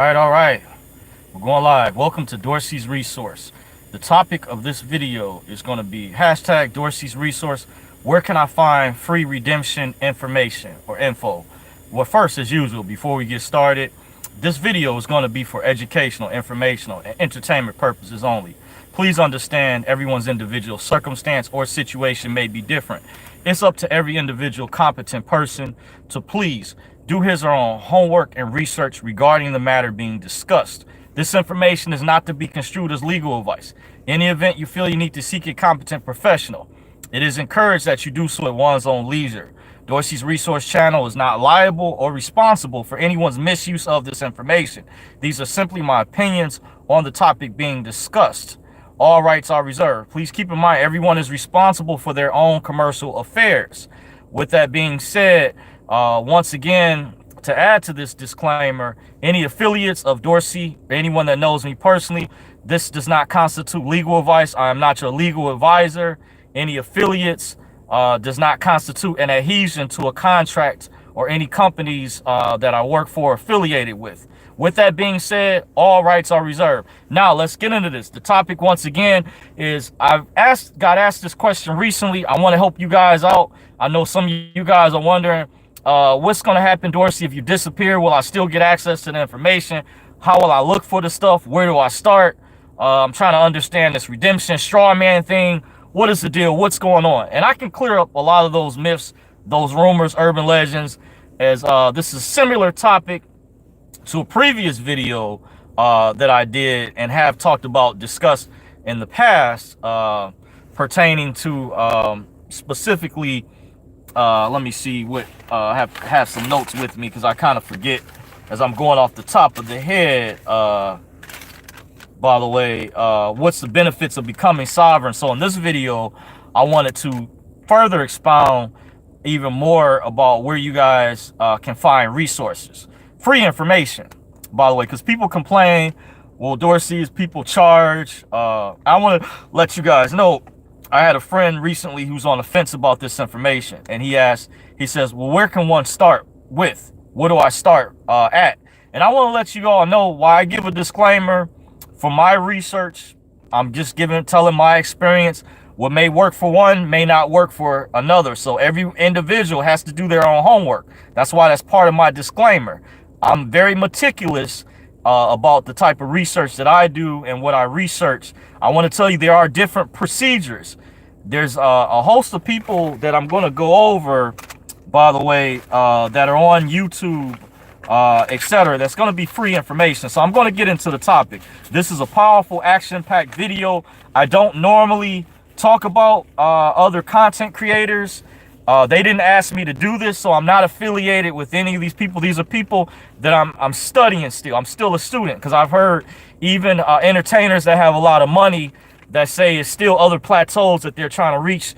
All right. We're going live. Welcome to Dorsey's Resource. The topic of this video is going to be hashtag Dorsey's Resource. Where can I find free redemption information or info? Well, first, as usual, before we get started, this video is going to be for educational, informational, and entertainment purposes only. Please understand everyone's individual circumstance or situation may be different. It's up to every individual competent person to please do his or her own homework and research regarding the matter being discussed. This information is not to be construed as legal advice. In the event you feel you need to seek a competent professional, it is encouraged that you do so at one's own leisure. Dorsey's Resource Channel is not liable or responsible for anyone's misuse of this information. These are simply my opinions on the topic being discussed. All rights are reserved. Please keep in mind everyone is responsible for their own commercial affairs. With that being said, once again, to add to this disclaimer, any affiliates of Dorsey, anyone that knows me personally, this does not constitute legal advice. I am not your legal advisor. Any affiliates does not constitute an adhesion to a contract or any companies that I work for affiliated with. With that being said, all rights are reserved. Now let's get into this. The topic once again is got asked this question recently. I want to help you guys out. I know some of you guys are wondering, what's going to happen, Dorsey, if you disappear? Will I still get access to the information? How will I look for the stuff? Where do I start? I'm trying to understand this redemption straw man thing. What is the deal? What's going on? And I can clear up a lot of those myths, those rumors, urban legends, as this is a similar topic to a previous video that I did and have discussed in the past, pertaining to specifically, let me see what have some notes with me because I kind of forget as I'm going off the top of the head. By the way, what's the benefits of becoming sovereign? So in this video, I wanted to further expound even more about where you guys can find resources, free information, by the way, because people complain, well, Dorsey's people charge. I want to let you guys know, I had a friend recently who's on the fence about this information, and he says, well, where can one start with? What do I start at? And I want to let you all know why I give a disclaimer. For my research, I'm just telling my experience. What may work for one may not work for another. So every individual has to do their own homework. That's why that's part of my disclaimer. I'm very meticulous about the type of research that I do and what I research. I want to tell you there are different procedures. There's a host of people that I'm going to go over, by the way, that are on YouTube, etc. That's going to be free information. So I'm going to get into the topic. This is a powerful, action-packed video. I don't normally talk about other content creators. They didn't ask me to do this, so I'm not affiliated with any of these people. These are people that I'm studying still. I'm still a student, because I've heard even entertainers that have a lot of money that say it's still other plateaus that they're trying to reach,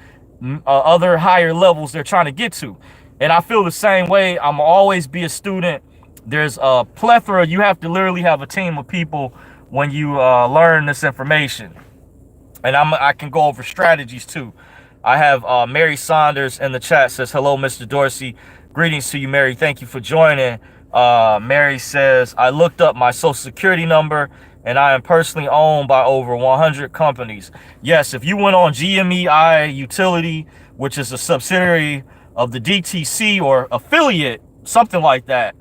other higher levels they're trying to get to. And I feel the same way. I'm always be a student. There's a plethora. You have to literally have a team of people when you learn this information. And I can go over strategies too. I have Mary Saunders in the chat, says, hello, Mr. Dorsey. Greetings to you, Mary. Thank you for joining. Mary says, I looked up my social security number and I am personally owned by over 100 companies. Yes, if you went on GMEI Utility, which is a subsidiary of the DTC or affiliate, something like that,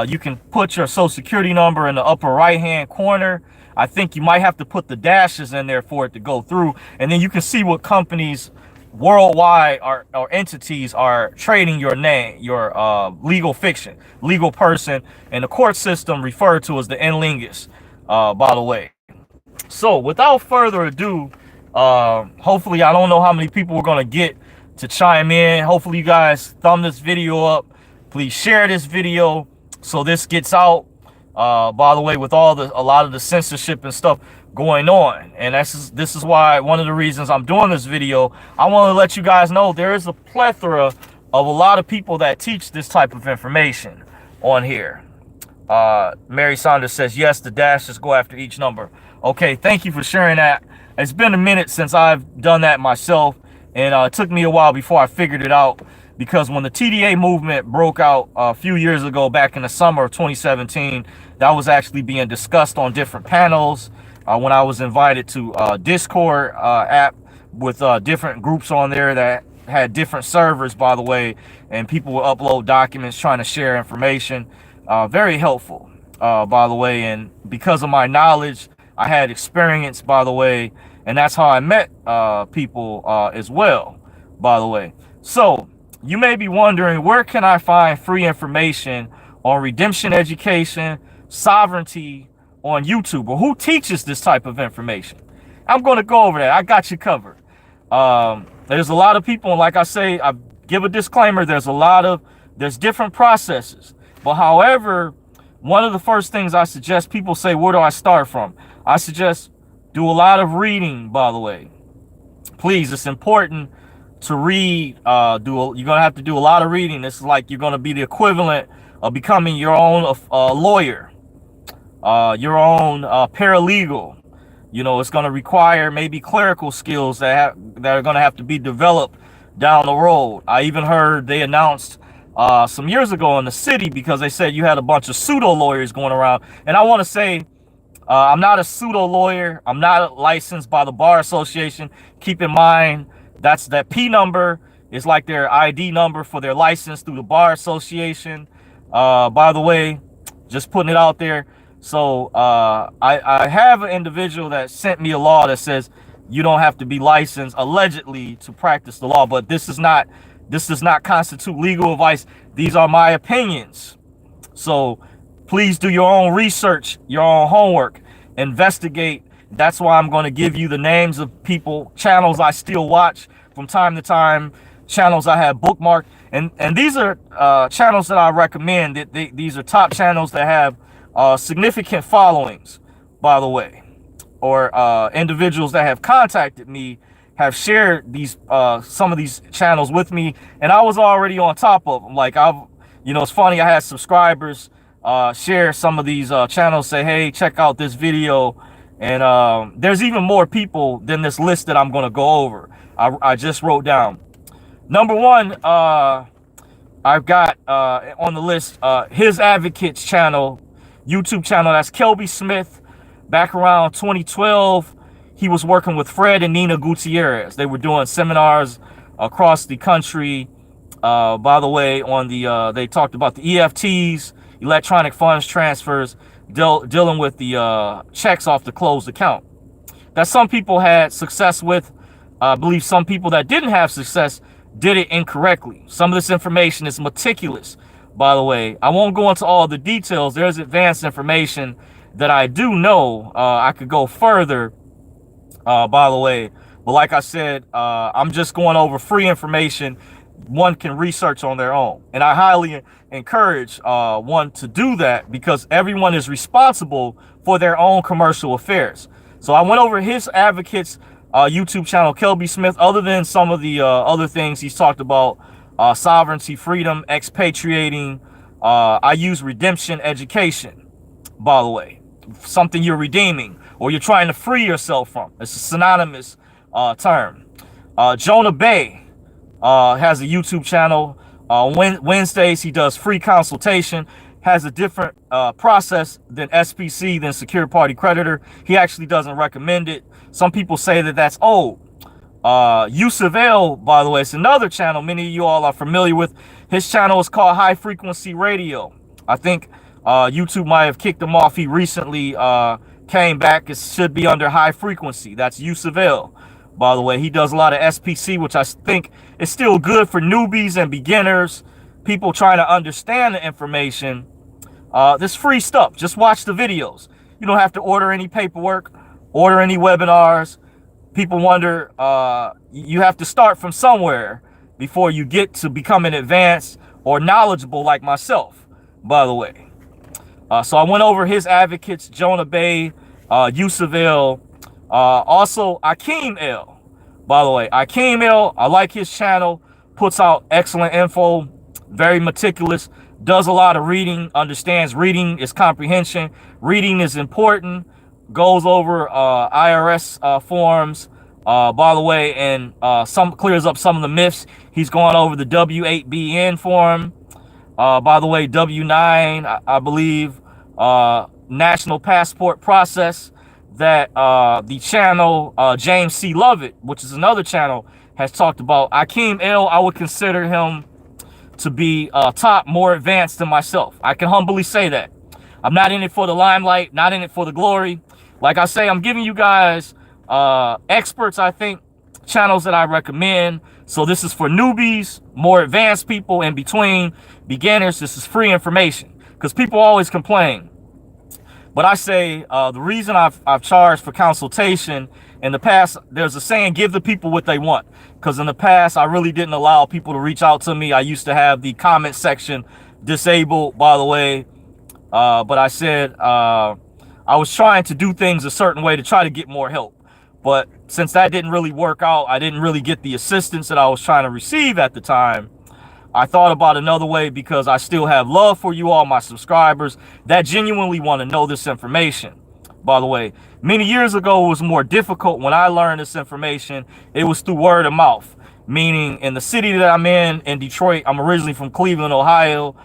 you can put your social security number in the upper right-hand corner. I think you might have to put the dashes in there for it to go through. And then you can see what companies worldwide or entities are trading your name, your legal fiction, legal person, and the court system referred to as the en lingus, by the way. So without further ado, hopefully, I don't know how many people we're going to get to chime in. Hopefully you guys thumb this video up. Please share this video so this gets out. By the way, with a lot of the censorship and stuff going on, and this is why one of the reasons I'm doing this video, I want to let you guys know there is a plethora of a lot of people that teach this type of information on here. Mary Saunders says, yes, the dashes go after each number. Okay, thank you for sharing that. It's been a minute since I've done that myself, and it took me a while before I figured it out. because when the TDA movement broke out a few years ago, back in the summer of 2017, that was actually being discussed on different panels. When I was invited to Discord app with different groups on there that had different servers, by the way, and people would upload documents trying to share information. Very helpful, by the way, and because of my knowledge, I had experience, by the way, and that's how I met people as well, by the way. So you may be wondering, where can I find free information on redemption education, sovereignty on YouTube, or who teaches this type of information? I'm going to go over that. I got you covered. There's a lot of people, and like I say, I give a disclaimer, there's different processes. But however, one of the first things I suggest, people say, where do I start from? I suggest do a lot of reading, by the way. Please, it's important to read. You're going to have to do a lot of reading. This is like you're going to be the equivalent of becoming your own lawyer, your own paralegal. You know, it's going to require maybe clerical skills that are going to have to be developed down the road. I even heard they announced some years ago in the city, because they said you had a bunch of pseudo lawyers going around. And I want to say, I'm not a pseudo lawyer. I'm not licensed by the Bar Association. Keep in mind, that P number is like their ID number for their license through the Bar Association. By the way, just putting it out there. So I have an individual that sent me a law that says you don't have to be licensed allegedly to practice the law, but this does not constitute legal advice. These are my opinions. So please do your own research, your own homework, investigate. That's why I'm going to give you the names of people, channels I still watch from time to time, channels I have bookmarked, and these are channels that I recommend. These are top channels that have significant followings, by the way, or individuals that have contacted me have shared these some of these channels with me, and I was already on top of them. Like, it's funny, I had subscribers share some of these channels, say, hey, check out this video, and there's even more people than this list that I'm going to go over. I just wrote down. Number one, I've got on the list His Advocates channel, YouTube channel. That's Kelby Smith. Back around 2012, he was working with Fred and Nina Gutierrez. They were doing seminars across the country. By the way, on the they talked about the EFTs, electronic funds transfers, dealing with the checks off the closed account that some people had success with. I believe some people that didn't have success did it incorrectly. Some of this information is meticulous, by the way. I won't go into all the details. There's advanced information that I do know. I could go further, by the way. But like I said, I'm just going over free information one can research on their own. And I highly encourage one to do that, because everyone is responsible for their own commercial affairs. So I went over His Advocates YouTube channel, Kelby Smith. Other than some of the other things he's talked about, sovereignty, freedom, expatriating, I use redemption education, by the way. Something you're redeeming or you're trying to free yourself from. It's a synonymous term. Jonah Bey has a YouTube channel. Wednesdays he does free consultation. Has a different process than SPC, than Secure Party Creditor. He actually doesn't recommend it. Some people say that that's old. Yusuf El, by the way, it's another channel many of you all are familiar with. His channel is called High Frequency Radio. I think YouTube might have kicked him off. He recently came back. It should be under High Frequency. That's Yusuf El, by the way. He does a lot of SPC, which I think is still good for newbies and beginners, people trying to understand the information. This free stuff. Just watch the videos. You don't have to order any paperwork, order any webinars. People wonder, you have to start from somewhere before you get to becoming advanced or knowledgeable like myself, by the way. So I went over His Advocates, Jonah Bey, Yusuf El, also Akeem El, by the way. Akeem El, I like his channel, puts out excellent info, very meticulous, does a lot of reading, understands reading is comprehension. Reading is important, goes over IRS forms, by the way, and some clears up some of the myths. He's going over the W8BN forum. By the way, W9, I believe, national passport process that the channel James C. Lovett, which is another channel, has talked about. Akeem El, I would consider him to be top, more advanced than myself. I can humbly say that. I'm not in it for the limelight, not in it for the glory. Like I say, I'm giving you guys experts, I think, channels that I recommend. So this is for newbies, more advanced people, in between, beginners. This is free information, because people always complain. But I say the reason I've charged for consultation in the past, there's a saying, give the people what they want. Because in the past, I really didn't allow people to reach out to me. I used to have the comment section disabled, by the way. But I said I was trying to do things a certain way to try to get more help. But since that didn't really work out, I didn't really get the assistance that I was trying to receive at the time. I thought about another way, because I still have love for you all, my subscribers, that genuinely want to know this information. By the way, many years ago, it was more difficult. When I learned this information, it was through word of mouth, meaning in the city that I'm in Detroit. I'm originally from Cleveland, Ohio.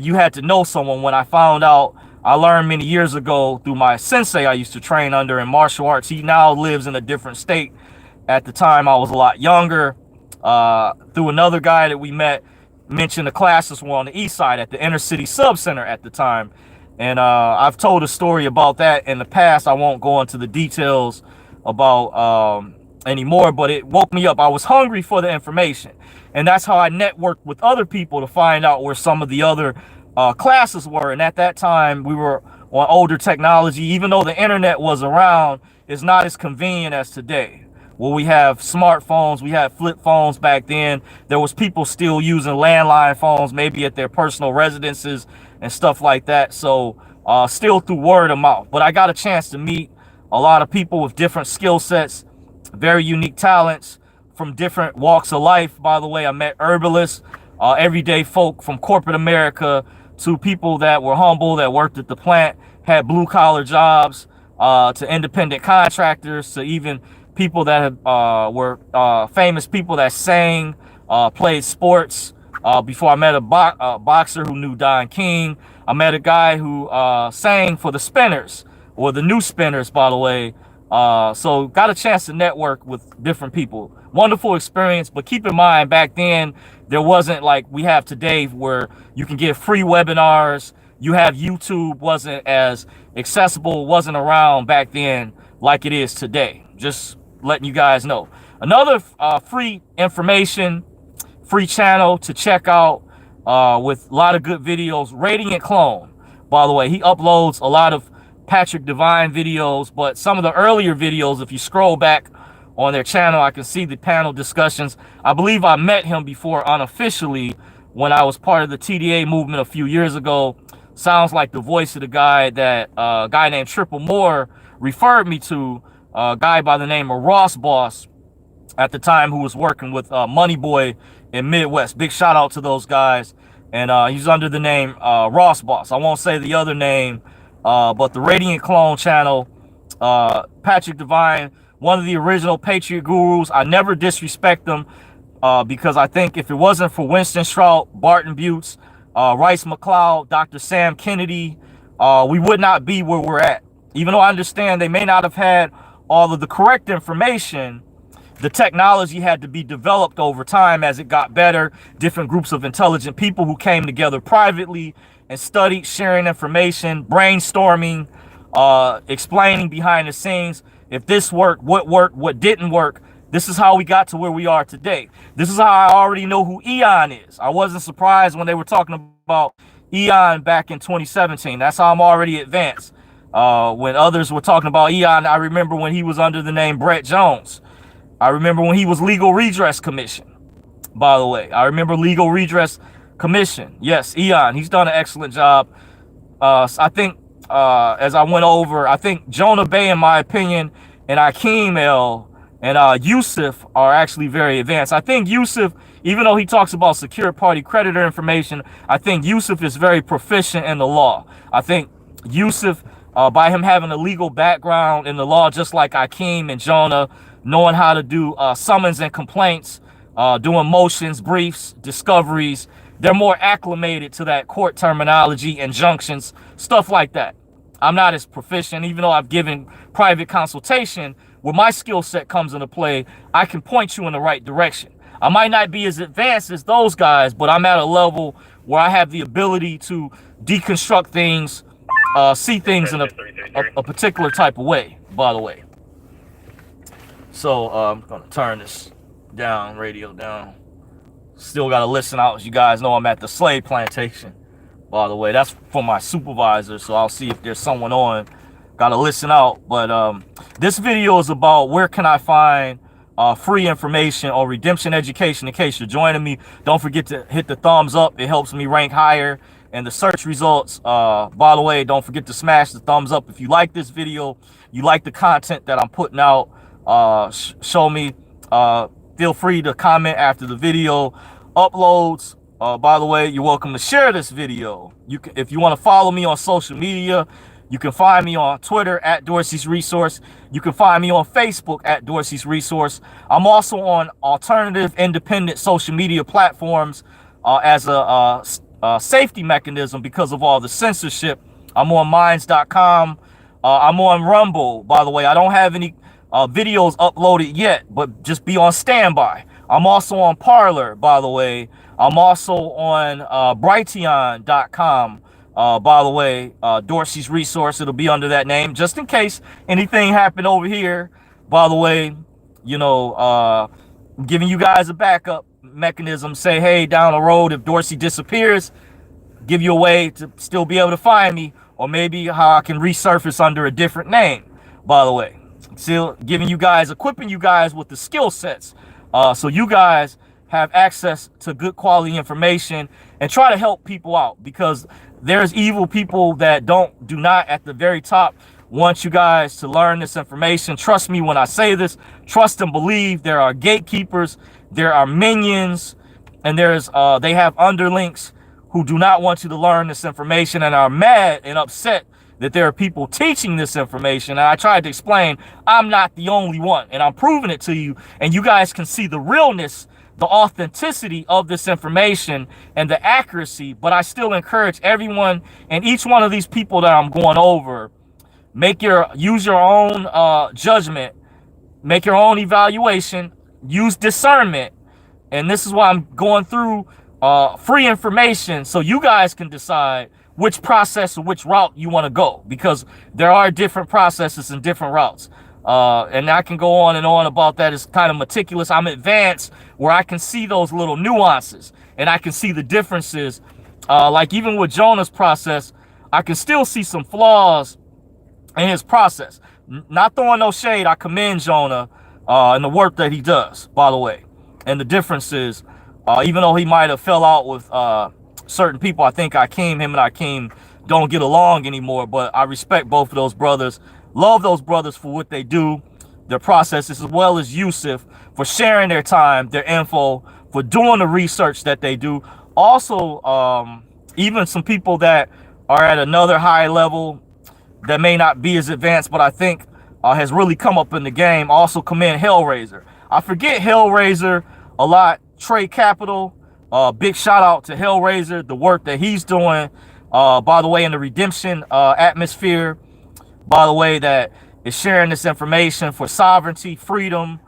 You had to know someone. When I found out, I learned many years ago through my sensei I used to train under in martial arts. He now lives in a different state. At the time, I was a lot younger. Through another guy that we met, mentioned the classes were on the east side at the inner city sub center at the time. And I've told a story about that in the past. I won't go into the details about anymore, but it woke me up. I was hungry for the information. And that's how I networked with other people to find out where some of the other classes were. And at that time, we were on older technology. Even though the internet was around, it's not as convenient as today. Well, we have smartphones, we had flip phones back then. There was people still using landline phones, maybe at their personal residences and stuff like that. So still through word of mouth. But I got a chance to meet a lot of people with different skill sets, very unique talents from different walks of life. By the way, I met herbalists, everyday folk from corporate America, to people that were humble, that worked at the plant, had blue collar jobs, to independent contractors, to even people that were famous people that sang, played sports. Before I met a boxer who knew Don King. I met a guy who sang for the Spinners, or the New Spinners, by the way. So got a chance to network with different people. Wonderful experience, but keep in mind, back then, there wasn't like we have today where you can get free webinars. You have YouTube, wasn't as accessible, wasn't around back then like it is today. Just letting you guys know. Another free information, free channel to check out with a lot of good videos, Radiant Clone. By the way, he uploads a lot of Patrick Divine videos, but some of the earlier videos, if you scroll back on their channel, I can see the panel discussions. I believe I met him before unofficially when I was part of the TDA movement a few years ago. Sounds like the voice of the guy that a guy named Triple Moore referred me to, a guy by the name of Ross Boss at the time, who was working with Money Boy in Midwest. Big shout out to those guys. And he's under the name Ross Boss. I won't say the other name, but the Radiant Clone channel, Patrick Divine, one of the original Patriot gurus. I never disrespect them because I think if it wasn't for Winston Strout, Barton Butts, Rice McLeod, Dr. Sam Kennedy, we would not be where we're at. Even though I understand they may not have had all of the correct information, the technology had to be developed over time as it got better. Different groups of intelligent people who came together privately and studied, sharing information, brainstorming, explaining behind the scenes if this worked, what didn't work. This is how we got to where we are today. This is how I already know who Eon is. I wasn't surprised when they were talking about Eon back in 2017. That's how I'm already advanced. When others were talking about Eon, I remember when he was under the name Brett Jones. I remember when he was Legal Redress Commission, by the way. I remember Legal Redress Commission. Yes, Eon, he's done an excellent job. I think, as I went over, I think Jonah Bey, in my opinion, and Akeem El and Yusuf are actually very advanced. I think Yusuf, even though he talks about secured party creditor information, I think Yusuf is very proficient in the law. I think Yusuf, by him having a legal background in the law, just like Akeem and Jonah, knowing how to do summons and complaints, doing motions, briefs, discoveries. They're more acclimated to that court terminology, injunctions, stuff like that. I'm not as proficient, even though I've given private consultation. Where my skill set comes into play, I can point you in the right direction. I might not be as advanced as those guys, but I'm at a level where I have the ability to deconstruct things, see things in a particular type of way, by the way. So I'm going to turn this down, radio down. Still got to listen out. As you guys know, I'm at the slave plantation, by the way. That's for my supervisor, so I'll see if there's someone on. Got to listen out. But this video is about where can I find free information on redemption education. In case you're joining me, don't forget to hit the thumbs up. It helps me rank higher in the search results. By the way, don't forget to smash the thumbs up if you like this video, you like the content that I'm putting out. Show me. Feel free to comment after the video uploads. By the way, you're welcome to share this video. You can, if you want to follow me on social media, you can find me on Twitter at Dorsey's Resource. You can find me on Facebook at Dorsey's Resource. I'm also on alternative independent social media platforms as a safety mechanism because of all the censorship. I'm on Minds.com. I'm on Rumble, by the way. I don't have any videos uploaded yet, but just be on standby. I'm also on Parler, by the way. I'm also on Brighteon.com. By the way, Dorsey's Resource, it'll be under that name, just in case anything happened over here. By the way, you know, giving you guys a backup mechanism. Say, hey, down the road, if Dorsey disappears, give you a way to still be able to find me, or maybe how I can resurface under a different name, by the way. Still giving you guys, equipping you guys with the skill sets, so you guys have access to good quality information and try to help people out, because there's evil people that do not at the very top want you guys to learn this information. Trust me when I say this. Trust and believe. There are gatekeepers, there are minions, and they have underlinks who do not want you to learn this information and are mad and upset that there are people teaching this information. And I tried to explain I'm not the only one, and I'm proving it to you, and you guys can see the realness, the authenticity of this information and the accuracy. But I still encourage everyone and each one of these people that I'm going over, use your own judgment, make your own evaluation, use discernment. And this is why I'm going through free information, so you guys can decide which process or which route you want to go, because there are different processes and different routes. And I can go on and on about that. It's kind of meticulous. I'm advanced where I can see those little nuances and I can see the differences. Like even with Jonah's process, I can still see some flaws in his process. Not throwing no shade. I commend Jonah and the work that he does, by the way. And the differences, even though he might have fell out with certain people, I think him and Akeem don't get along anymore, but I respect both of those brothers. Love those brothers for what they do, their processes, as well as Yusuf for sharing their time, their info, for doing the research that they do. Also, even some people that are at another high level that may not be as advanced, but I think has really come up in the game. Also commend Hellraiser. I forget Hellraiser a lot. Trade Capital, big shout out to Hellraiser, the work that he's doing, by the way, in the redemption atmosphere, by the way, that is sharing this information for sovereignty, freedom,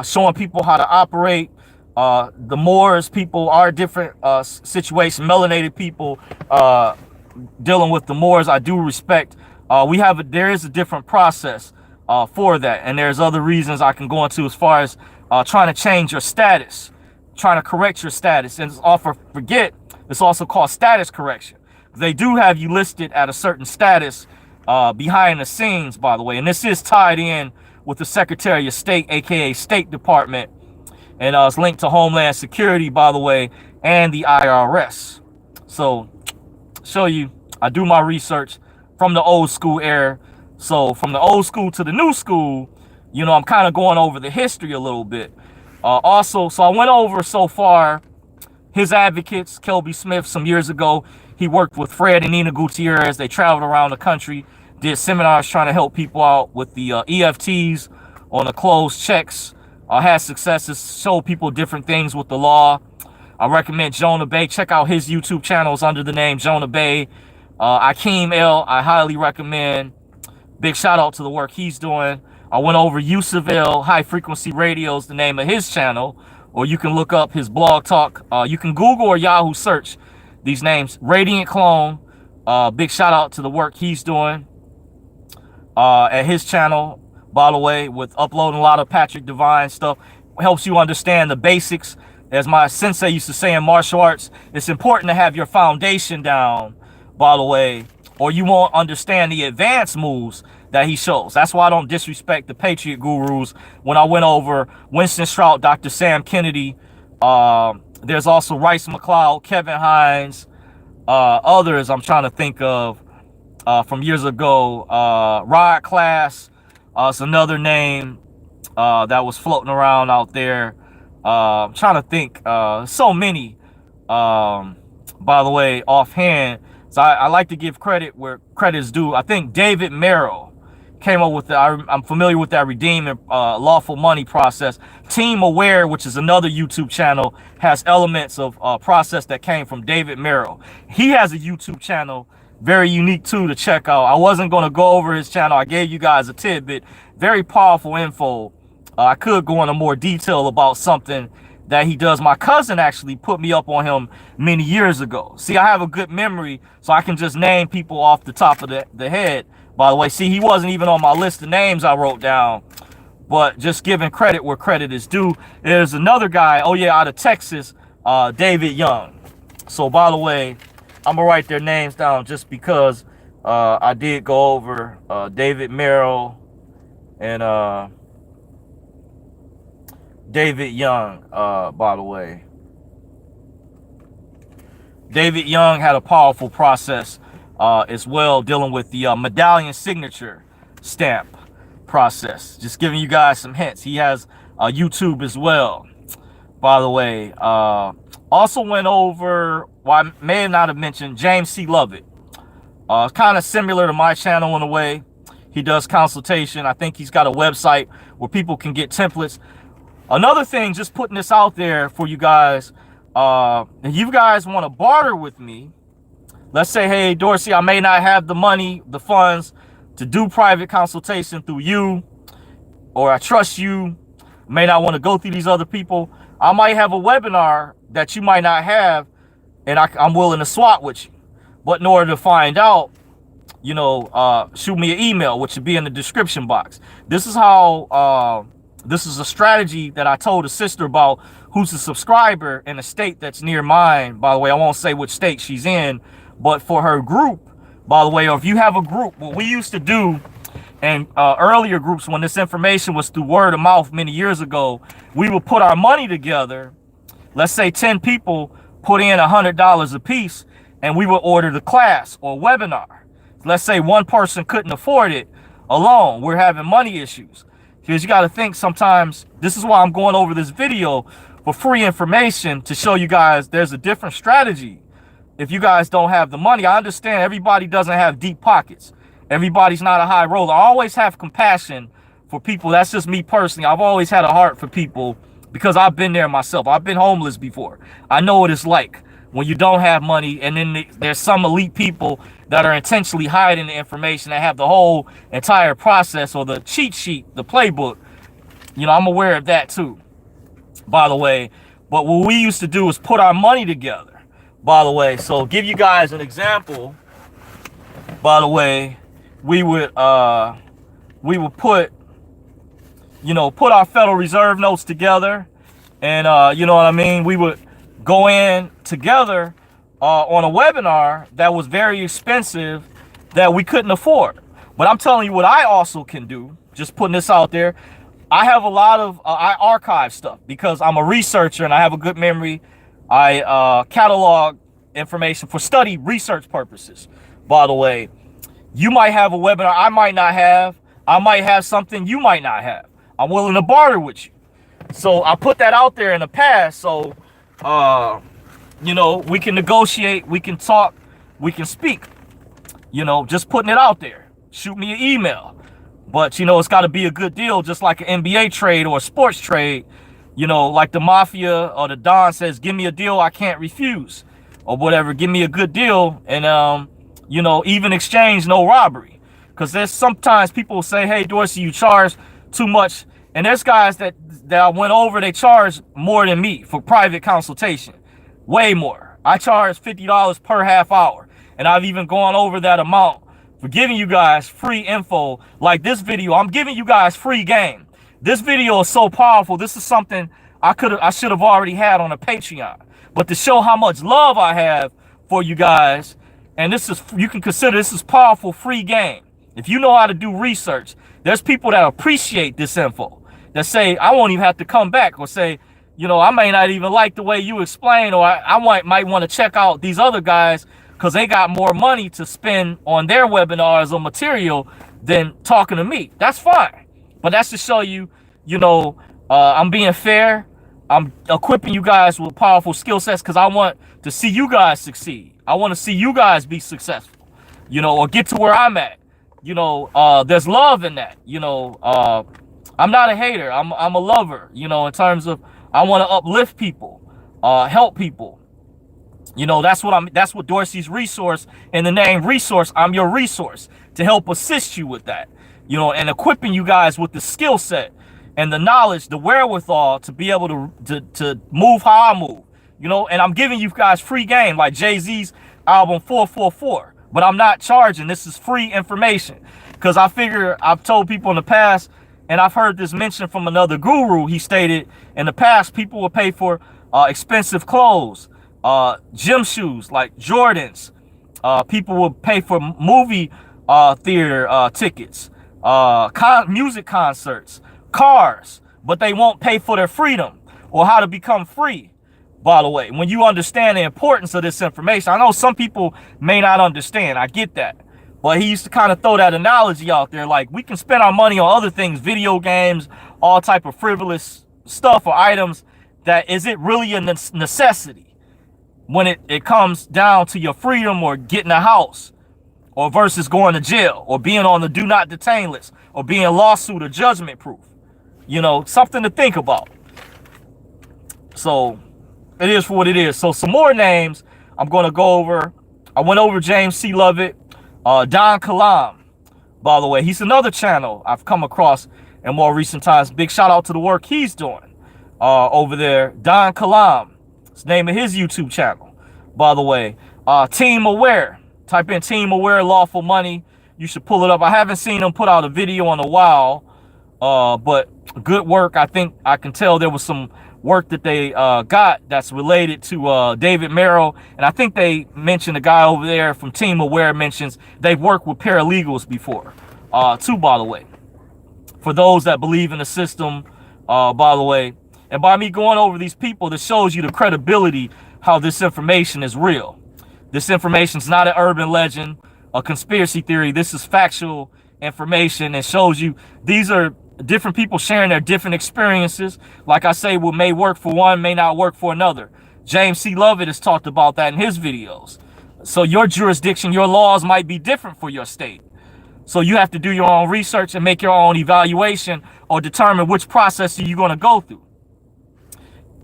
showing people how to operate. The Moors people are different situation, melanated people dealing with the Moors. I do respect. There is a different process for that, and there's other reasons I can go into as far as trying to change your status, trying to correct your status. And it's also called status correction. They do have you listed at a certain status behind the scenes, by the way, and this is tied in with the Secretary of State, aka State Department, and it's linked to Homeland Security, by the way, and the IRS. So show you, I do my research from the old school era. So from the old school to the new school, you know, I'm kind of going over the history a little bit. Also, so I went over so far his advocates, Kelby Smith, some years ago. He worked with Fred and Nina Gutierrez. They traveled around the country, did seminars trying to help people out with the EFTs, on the closed checks, had successes, showed people different things with the law. I recommend Jonah Bey. Check out his YouTube channels under the name Jonah Bey. Akeem El, I highly recommend. Big shout out to the work he's doing. I went over Yusuf El, High Frequency Radio is the name of his channel, or you can look up his blog talk. You can Google or Yahoo search these names. Radiant Clone, big shout out to the work he's doing at his channel, by the way, with uploading a lot of Patrick Devine stuff. Helps you understand the basics. As my sensei used to say in martial arts, it's important to have your foundation down, by the way, or you won't understand the advanced moves that he shows. That's why I don't disrespect the Patriot Gurus. When I went over Winston Strout, Dr. Sam Kennedy, there's also Rice McLeod, Kevin Hines, others I'm trying to think of from years ago. Rod Class, it's another name that was floating around out there. I'm trying to think, so many, by the way, offhand. So I like to give credit where credit's due. I think David Merrill came up with the, I'm familiar with that Redeem Lawful Money process. Team Aware, which is another YouTube channel, has elements of process that came from David Merrill. He has a YouTube channel, very unique too, to check out. I wasn't going to go over his channel. I gave you guys a tidbit. Very powerful info. I could go into more detail about something that he does. My cousin actually put me up on him many years ago. See, I have a good memory, so I can just name people off the top of the head. By the way, see, he wasn't even on my list of names I wrote down, but just giving credit where credit is due. There's another guy, oh yeah, out of Texas, David Young. So by the way, I'm gonna write their names down just because I did go over David Merrill and David Young, by the way. David Young had a powerful process as well, dealing with the medallion signature stamp process. Just giving you guys some hints. He has YouTube as well, by the way. Also went over, well, I may not have mentioned James C. Lovett. Kind of similar to my channel in a way. He does consultation. I think he's got a website where people can get templates. Another thing, just putting this out there for you guys, if you guys want to barter with me, let's say, hey, Dorsey, I may not have the money, the funds to do private consultation through you, or I trust you, may not want to go through these other people. I might have a webinar that you might not have, and I'm willing to swap with you. But in order to find out, you know, shoot me an email, which should be in the description box. This is how... this is a strategy that I told a sister about who's a subscriber in a state that's near mine. By the way, I won't say which state she's in, but for her group, by the way, or if you have a group, what we used to do in earlier groups when this information was through word of mouth many years ago, we would put our money together. Let's say 10 people put in $100 a piece, and we would order the class or webinar. Let's say one person couldn't afford it alone. We're having money issues. Because you got to think sometimes, this is why I'm going over this video for free information to show you guys there's a different strategy. If you guys don't have the money, I understand everybody doesn't have deep pockets. Everybody's not a high roller. I always have compassion for people. That's just me personally. I've always had a heart for people because I've been there myself. I've been homeless before. I know what it's like when you don't have money, and then there's some elite people that are intentionally hiding the information that have the whole entire process or the cheat sheet, the playbook. You know, I'm aware of that too, by the way. But what we used to do is put our money together, by the way. So give you guys an example, by the way, we would put, you know, put our Federal Reserve notes together, and you know what I mean? We would go in together on a webinar that was very expensive that we couldn't afford. But I'm telling you what I also can do, just putting this out there. I have a lot of, I archive stuff because I'm a researcher and I have a good memory. I catalog information for study research purposes, by the way. You might have a webinar I might not have. I might have something you might not have. I'm willing to barter with you. So I put that out there in the past. So, you know, we can negotiate, we can talk, we can speak, you know, just putting it out there. Shoot me an email. But, you know, it's got to be a good deal, just like an NBA trade or a sports trade. You know, like the mafia or the Don says, give me a deal I can't refuse, or whatever. Give me a good deal, and, you know, even exchange, no robbery. Because there's sometimes people will say, hey, Dorsey, you charge too much. And there's guys that I went over, they charge more than me for private consultation. Way more. I charge $50 per half hour. And I've even gone over that amount for giving you guys free info. Like this video, I'm giving you guys free game. This video is so powerful. This is something I should have already had on a Patreon. But to show how much love I have for you guys, and this is, you can consider this is powerful free game. If you know how to do research, there's people that appreciate this info, that say, I won't even have to come back, or say, you know, I may not even like the way you explain, or I might want to check out these other guys because they got more money to spend on their webinars or material than talking to me. That's fine. But that's to show you, you know, I'm being fair. I'm equipping you guys with powerful skill sets because I want to see you guys succeed. I want to see you guys be successful, you know, or get to where I'm at. You know, there's love in that. You know, I'm not a hater. I'm a lover, you know, in terms of I want to uplift people, help people. You know, that's what Dorsey's Resource, in the name resource, I'm your resource to help assist you with that, you know, and equipping you guys with the skill set and the knowledge, the wherewithal to be able to move how I move, you know. And I'm giving you guys free game, like Jay-Z's album 444, but I'm not charging. This is free information because I figure, I've told people in the past, and I've heard this mentioned from another guru. He stated in the past, people will pay for expensive clothes, gym shoes like Jordans. People will pay for movie theater tickets, music concerts, cars, but they won't pay for their freedom or how to become free. By the way, when you understand the importance of this information, I know some people may not understand. I get that. But he used to kind of throw that analogy out there, like we can spend our money on other things, video games, all type of frivolous stuff or items, that is it really a necessity when it comes down to your freedom or getting a house, or versus going to jail or being on the do not detain list or being lawsuit or judgment proof. You know, something to think about. So it is for what it is. So some more names I'm going to go over. I went over James C. Lovett, Don Kalam, by the way. He's another channel I've come across in more recent times. Big shout out to the work he's doing over there. Don Kalam, it's the name of his YouTube channel, by the way. Team Aware. Type in Team Aware Lawful Money. You should pull it up. I haven't seen him put out a video in a while, but good work. I think I can tell there was some work that they got that's related to David Merrill, and I think they mentioned a guy over there from Team Aware mentions they've worked with paralegals before too, by the way, for those that believe in the system, by the way. And by me going over these people, this shows you the credibility, how this information is real. This information is not an urban legend, a conspiracy theory. This is factual information, and shows you these are different people sharing their different experiences. Like I say, what may work for one may not work for another. James C. Lovett has talked about that in his videos. So your jurisdiction, your laws might be different for your state. So you have to do your own research and make your own evaluation, or determine which process are you going to go through.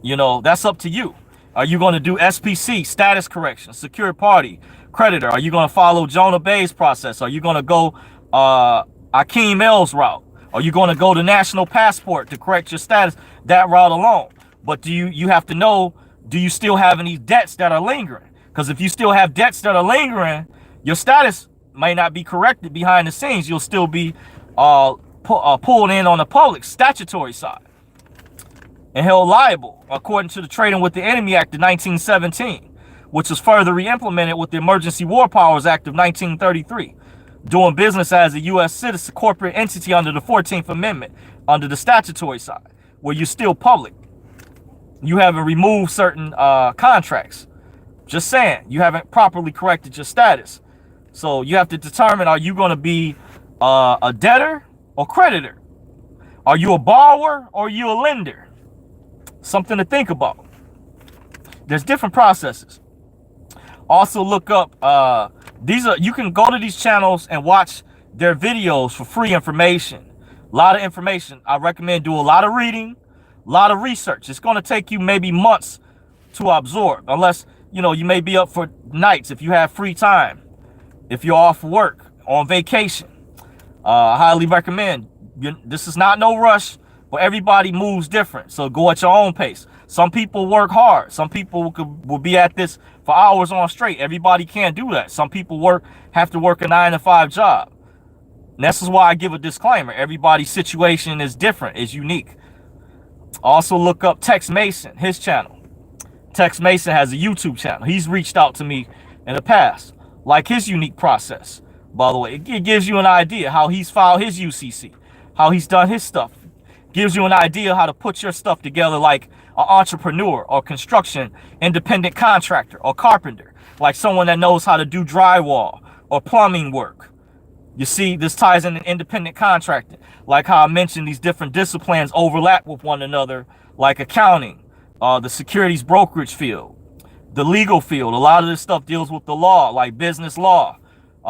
You know, that's up to you. Are you going to do SPC, status correction, secured party, creditor? Are you going to follow Jonah Bay's process? Are you going to go Akeem L's route? Are you going to go to national passport to correct your status, that route alone? But do you have to know, do you still have any debts that are lingering? Because if you still have debts that are lingering, your status may not be corrected behind the scenes. You'll still be pulled in on the public statutory side and held liable according to the Trading with the Enemy Act of 1917, which was further re-implemented with the Emergency War Powers Act of 1933. Doing business as a U.S. citizen, corporate entity under the 14th Amendment, under the statutory side, where you're still public. You haven't removed certain contracts. Just saying, you haven't properly corrected your status. So you have to determine, are you going to be a debtor or creditor? Are you a borrower or are you a lender? Something to think about. There's different processes. Also look up, you can go to these channels and watch their videos for free information. A lot of information. I recommend do a lot of reading, a lot of research. It's going to take you maybe months to absorb, unless, you know, you may be up for nights if you have free time, if you're off work, on vacation. I highly recommend. This is not no rush, but everybody moves different, so go at your own pace. Some people work hard. Some people will be at this for hours on straight. Everybody can't do that. Some people have to work a 9-to-5 job. And this is why I give a disclaimer. Everybody's situation is different, is unique. Also look up Tex Mason, his channel. Tex Mason has a YouTube channel. He's reached out to me in the past, like his unique process. By the way, it gives you an idea how he's filed his UCC, how he's done his stuff. Gives you an idea how to put your stuff together like an entrepreneur or construction independent contractor or carpenter, like someone that knows how to do drywall or plumbing work. You see, this ties in an independent contracting, like how I mentioned these different disciplines overlap with one another, like accounting, the securities brokerage field, the legal field. A lot of this stuff deals with the law, like business law,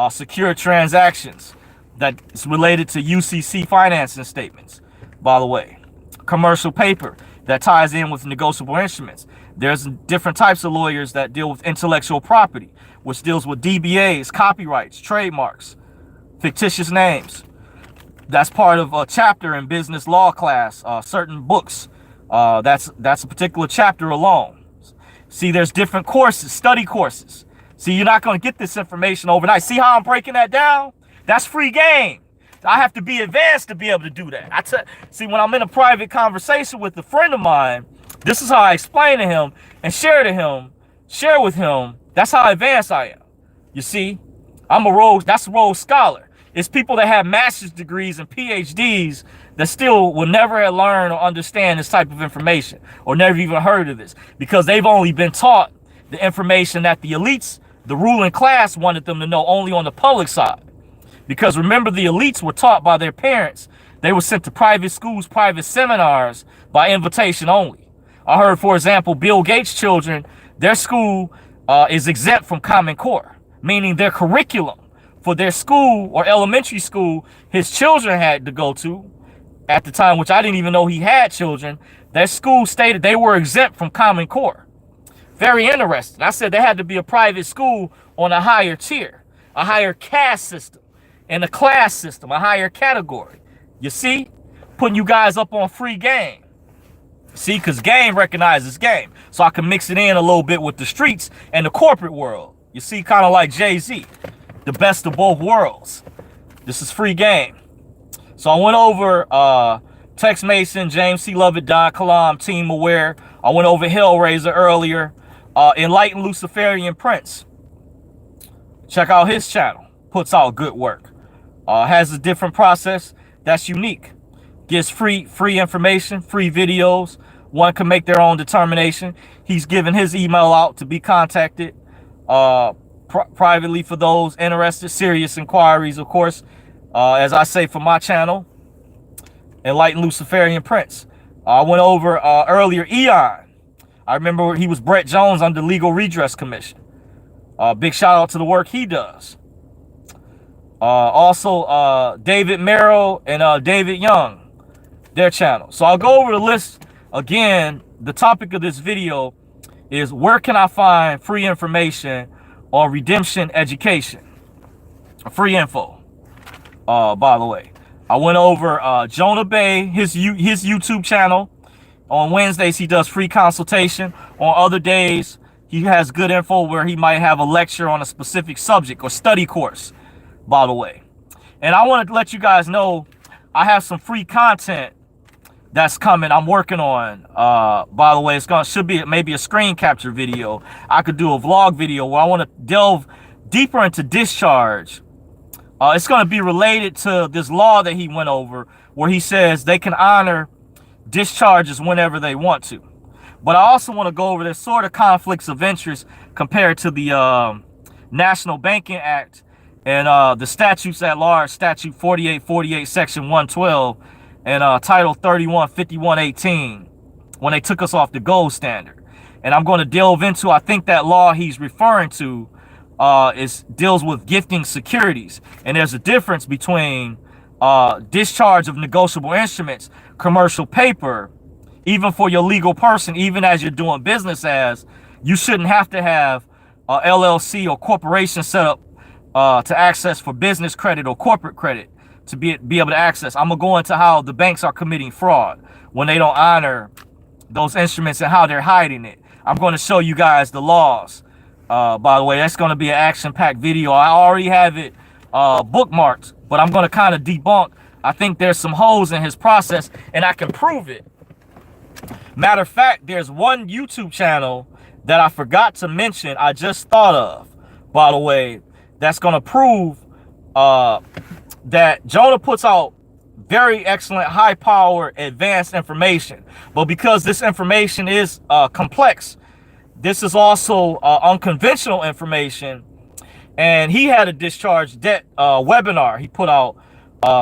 secure transactions that's related to UCC financing statements, by the way. Commercial paper that ties in with negotiable instruments. There's different types of lawyers that deal with intellectual property, which deals with DBAs, copyrights, trademarks, fictitious names. That's part of a chapter in business law class, certain books. That's a particular chapter alone. See, there's different courses, study courses. See, you're not going to get this information overnight. See how I'm breaking that down? That's free game. I have to be advanced to be able to do that. See, when I'm in a private conversation with a friend of mine, this is how I explain to him and share with him. That's how advanced I am. You see, that's a Rhodes Scholar. It's people that have master's degrees and PhDs that still will never learn or understand this type of information or never even heard of this, because they've only been taught the information that the elites, the ruling class, wanted them to know only on the public side. Because remember, the elites were taught by their parents. They were sent to private schools, private seminars by invitation only. I heard, for example, Bill Gates' children, their school is exempt from Common Core, meaning their curriculum for their school or elementary school his children had to go to at the time, which I didn't even know he had children. Their school stated they were exempt from Common Core. Very interesting. I said they had to be a private school on a higher tier, a higher caste system, and a class system, a higher category. You see? Putting you guys up on free game. See, because game recognizes game. So I can mix it in a little bit with the streets and the corporate world. You see, kind of like Jay-Z, the best of both worlds. This is free game. So I went over Tex Mason, James C. Lovett, Don Kalam, Team Aware. I went over Hellraiser earlier. Enlightened Luciferian Prince. Check out his channel. Puts out good work. Has a different process that's unique. Gives free information, free videos. One can make their own determination. He's given his email out to be contacted privately for those interested. Serious inquiries, of course. As I say for my channel, Enlightened Luciferian Prince. I went over earlier Eon. I remember he was Brett Jones under Legal Redress Commission. Big shout out to the work he does. Also, David Merrill and David Young, their channel. So I'll go over the list again. The topic of this video is where can I find free information on redemption education? Free info, by the way. I went over Jonah Bey, his YouTube channel. On Wednesdays, he does free consultation. On other days, he has good info where he might have a lecture on a specific subject or study course, by the way. And I want to let you guys know I have some free content that's coming. I'm working on, by the way. Should be maybe a screen capture video. I could do a vlog video where I want to delve deeper into discharge. It's going to be related to this law that he went over where he says they can honor discharges whenever they want to. But I also want to go over the sort of conflicts of interest compared to the National Banking Act and the statutes at large, Statute 4848, Section 112, and Title 31, 5118, when they took us off the gold standard. And I'm going to delve into, I think that law he's referring to deals with gifting securities, and there's a difference between discharge of negotiable instruments, commercial paper, even for your legal person, even as you're doing business as, you shouldn't have to have a LLC or corporation set up to access for business credit or corporate credit to be able to access. I'm gonna go into how the banks are committing fraud when they don't honor those instruments and how they're hiding it. I'm going to show you guys the laws. By the way, that's going to be an action-packed video. I already have it bookmarked, but I'm going to kind of debunk. I think there's some holes in his process, and I can prove it. Matter of fact, there's one YouTube channel that I forgot to mention, I just thought of, by the way, that's going to prove that Jonah puts out very excellent, high power, advanced information. But because this information is complex, this is also unconventional information. And he had a discharge debt webinar he put out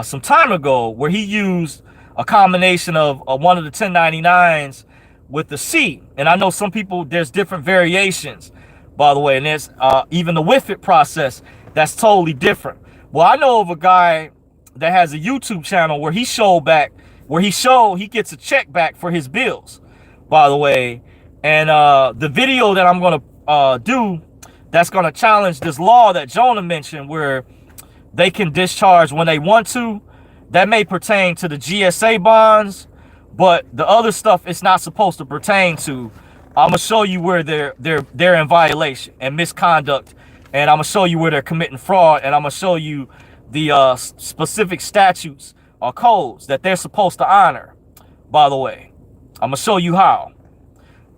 some time ago where he used a combination of one of the 1099s with the C. And I know some people, there's different variations, by the way, and there's even the WIFIT process that's totally different. Well, I know of a guy that has a YouTube channel where he he gets a check back for his bills, by the way. And the video that I'm gonna do that's gonna challenge this law that Jonah mentioned, where they can discharge when they want to, that may pertain to the GSA bonds, but the other stuff it's not supposed to pertain to. I'm gonna show you where they're in violation and misconduct, and I'm gonna show you where they're committing fraud, and I'm gonna show you the specific statutes or codes that they're supposed to honor. By the way, I'm gonna show you how.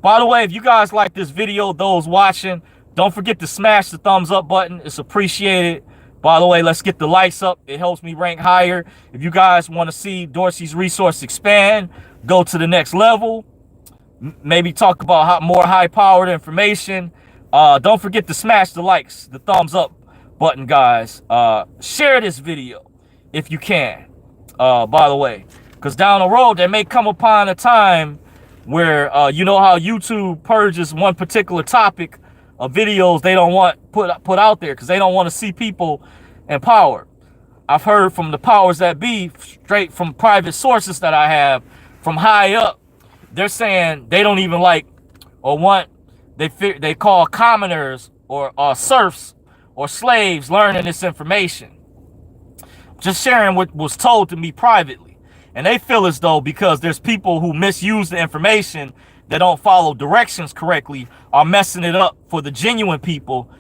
By the way, if you guys like this video, those watching, don't forget to smash the thumbs up button. It's appreciated. By the way, let's get the likes up. It helps me rank higher. If you guys want to see Dorsey's Resource expand, go to the next level, maybe talk about more high-powered information, don't forget to smash the likes, the thumbs up button, guys. Share this video if you can, by the way, because down the road there may come upon a time where you know how YouTube purges one particular topic of videos they don't want put out there because they don't want to see people empowered. I've heard from the powers that be, straight from private sources that I have from high up, they're saying they don't even like or want, they call commoners or serfs or slaves learning this information. Just sharing what was told to me privately. And they feel as though because there's people who misuse the information that don't follow directions correctly are messing it up for the genuine people.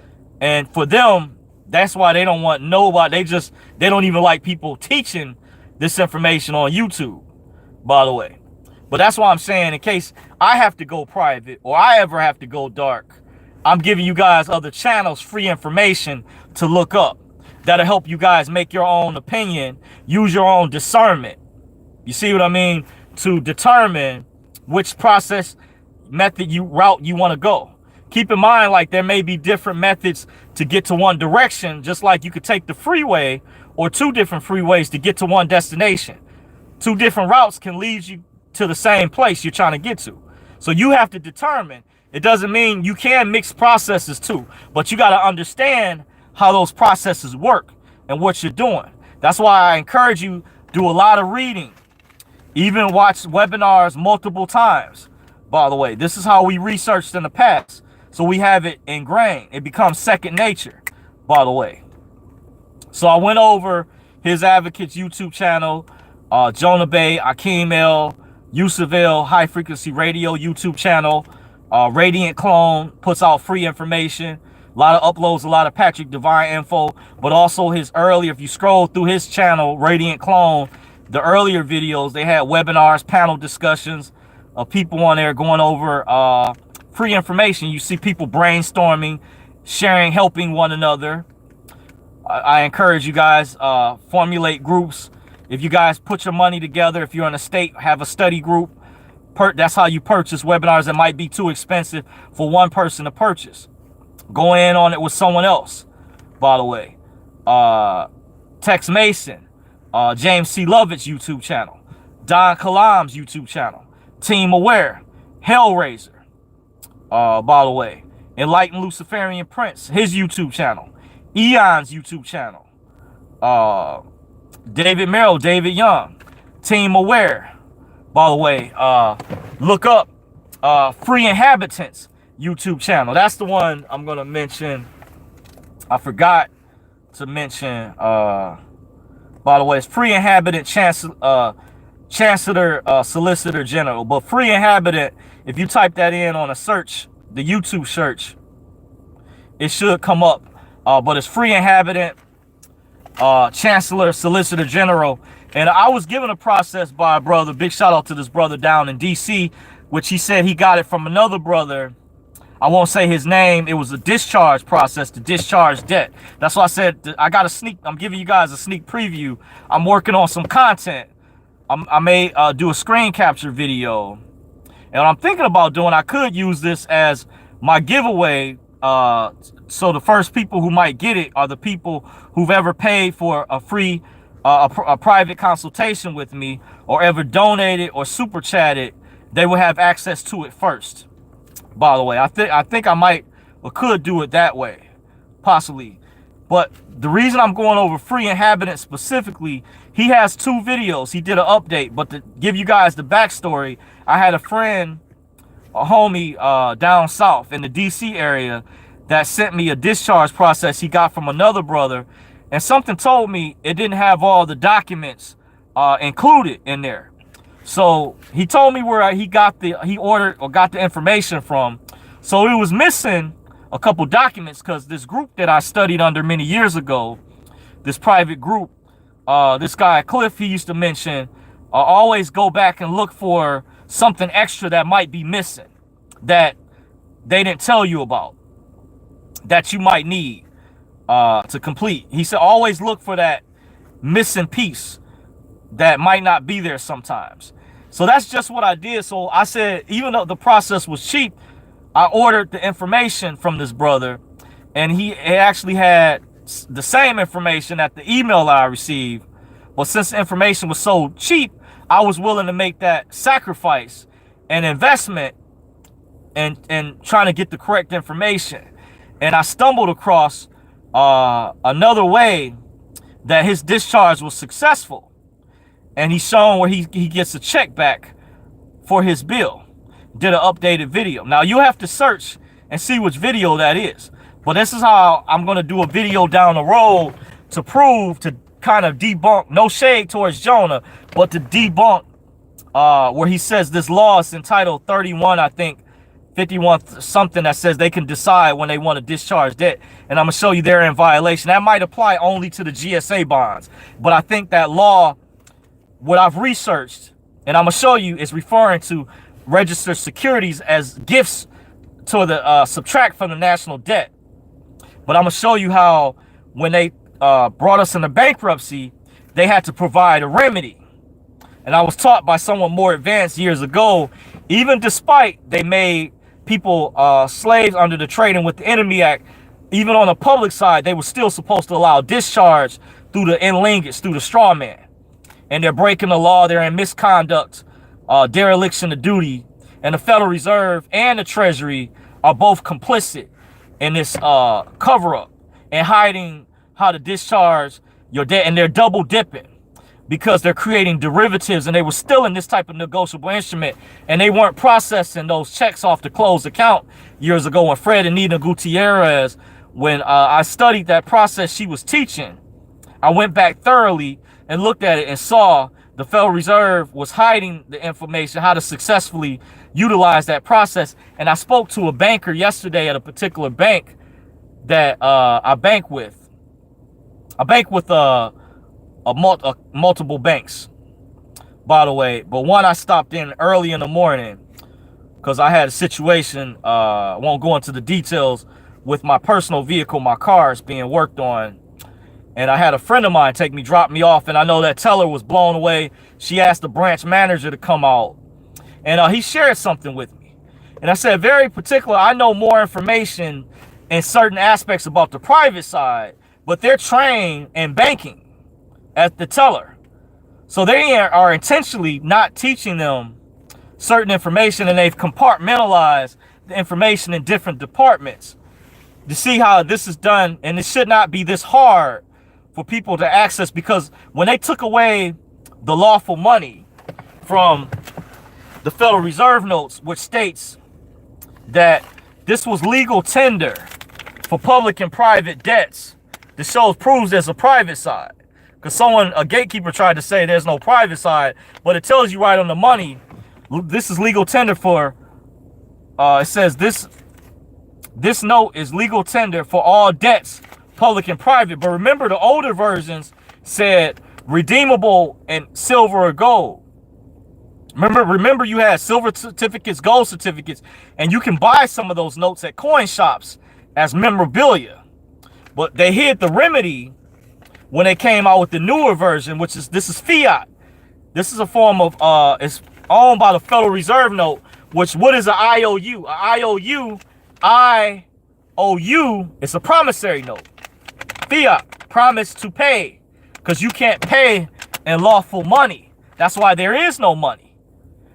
And for them, that's why they don't want nobody. They don't even like people teaching this information on YouTube, by the way. But that's why I'm saying, in case I have to go private or I ever have to go dark, I'm giving you guys other channels, free information to look up. That'll help you guys make your own opinion, use your own discernment. You see what I mean? To determine which process route you want to go. Keep in mind, like, there may be different methods to get to one direction, just like you could take the freeway or two different freeways to get to one destination. Two different routes can lead you to the same place you're trying to get to. So you have to determine. It doesn't mean you can mix processes too, but you got to understand how those processes work and what you're doing. That's why I encourage you, do a lot of reading, even watch webinars multiple times. By the way, this is how we researched in the past, so we have it ingrained. It becomes second nature, by the way. So I went over his Advocates YouTube channel, Jonah Bey, Akeem El, Yusuf El, High Frequency Radio YouTube channel. Radiant Clone puts out free information. A lot of uploads, a lot of Patrick Divine info, but also his earlier, if you scroll through his channel, Radiant Clone, the earlier videos, they had webinars, panel discussions of people on there going over free information. You see people brainstorming, sharing, helping one another. I encourage you guys, formulate groups. If you guys put your money together, if you're in a state, have a study group. That's how you purchase webinars that might be too expensive for one person to purchase. Go in on it with someone else, by the way. Tex Mason, James C. Lovett's YouTube channel, Don Kalam's YouTube channel, Team Aware, Hellraiser, by the way. Enlightened Luciferian Prince, his YouTube channel. Eon's YouTube channel. David Merrill, David Young. Team Aware. By the way, look up Free Inhabitants YouTube channel. That's the one I'm going to mention. I forgot to mention, by the way, it's Free Inhabitant Chancellor Solicitor General. But Free Inhabitant, if you type that in on a search, the YouTube search, it should come up. But it's Free Inhabitant Chancellor Solicitor General. And I was given a process by a brother. Big shout out to this brother down in DC, which he said he got it from another brother. I won't say his name. It was a discharge process to discharge debt. That's why I said I got a sneak. I'm giving you guys a sneak preview. I'm working on some content. I may do a screen capture video. And what I'm thinking about doing, I could use this as my giveaway. So the first people who might get it are the people who've ever paid for a free, a private consultation with me, or ever donated or super chatted. They will have access to it first. By the way, I think I might or could do it that way, possibly. But the reason I'm going over Free Inhabitant specifically, he has 2 videos. He did an update. But to give you guys the backstory, I had a friend, a homie down south in the DC area that sent me a discharge process he got from another brother. And something told me it didn't have all the documents included in there. So he told me where he ordered or got the information from. So it was missing a couple documents because this group that I studied under many years ago, this private group, this guy Cliff, he used to mention, always go back and look for something extra that might be missing, that they didn't tell you about, that you might need to complete. He said always look for that missing piece that might not be there sometimes. So that's just what I did. So I said, even though the process was cheap, I ordered the information from this brother, and he actually had the same information at the email I received. But since the information was so cheap, I was willing to make that sacrifice and investment and trying to get the correct information. And I stumbled across another way that his discharge was successful. And he's shown where he gets a check back for his bill. Did an updated video. Now you have to search and see which video that is. But this is how I'm going to do a video down the road to prove, to kind of debunk, no shade towards Jonah, but to debunk where he says this law is entitled 31, I think, 51 something, that says they can decide when they want to discharge debt. And I'm going to show you they're in violation. That might apply only to the GSA bonds. But I think that law, what I've researched, and I'm going to show you, is referring to registered securities as gifts to the subtract from the national debt. But I'm going to show you how when they brought us into bankruptcy, they had to provide a remedy. And I was taught by someone more advanced years ago, even despite they made people slaves under the Trading with the Enemy Act, even on the public side, they were still supposed to allow discharge through the in-linkage, through the straw man. And they're breaking the law. They're in misconduct, dereliction of duty. And the Federal Reserve and the Treasury are both complicit in this cover-up and hiding how to discharge your debt. And they're double dipping because they're creating derivatives, and they were still in this type of negotiable instrument, and they weren't processing those checks off the closed account years ago when Fred and Nina Gutierrez, when I studied that process she was teaching, I went back thoroughly and looked at it and saw the Federal Reserve was hiding the information, how to successfully utilize that process. And I spoke to a banker yesterday at a particular bank that I bank with. I bank with multiple banks, by the way. But one I stopped in early in the morning because I had a situation, I won't go into the details, with my personal vehicle, my car is being worked on. And I had a friend of mine drop me off, and I know that teller was blown away. She asked the branch manager to come out, and he shared something with me. And I said, very particular, I know more information in certain aspects about the private side, but they're trained in banking at the teller. So they are intentionally not teaching them certain information, and they've compartmentalized the information in different departments to see how this is done. And it should not be this hard for people to access, because when they took away the lawful money from the Federal Reserve notes, which states that this was legal tender for public and private debts, this proves there's a private side. Because a gatekeeper tried to say there's no private side, but it tells you right on the money, this is legal tender for, it says this note is legal tender for all debts, public and private. But remember, the older versions said redeemable in silver or gold. Remember you had silver certificates, gold certificates, and you can buy some of those notes at coin shops as memorabilia. But they hid the remedy when they came out with the newer version, which is, this is fiat. This is a form of, it's owned by the Federal Reserve note, which, what is an IOU? An IOU, it's a promissory note. Fiat, promise to pay, because you can't pay in lawful money. That's why there is no money.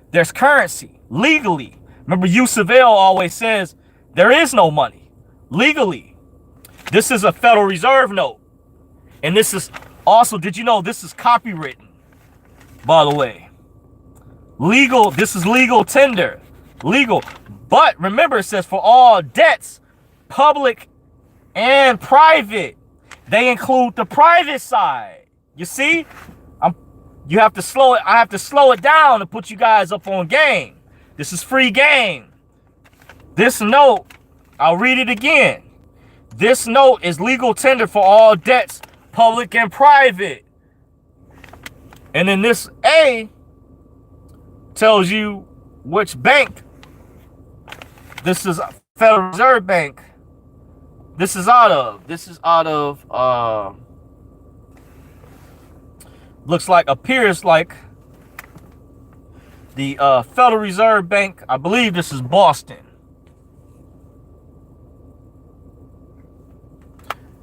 There's currency, legally. Remember, Yusuf El always says, there is no money, legally. This is a Federal Reserve note. And this is also, did you know this is copywritten, by the way? Legal, this is legal tender. Legal. But remember, it says for all debts, public and private. They include the private side. You see? You have to slow it. I have to slow it down to put you guys up on game. This is free game. This note, I'll read it again. This note is legal tender for all debts, public and private. And then this A tells you which bank. This is Federal Reserve Bank. This is out of, appears like the Federal Reserve Bank. I believe this is Boston.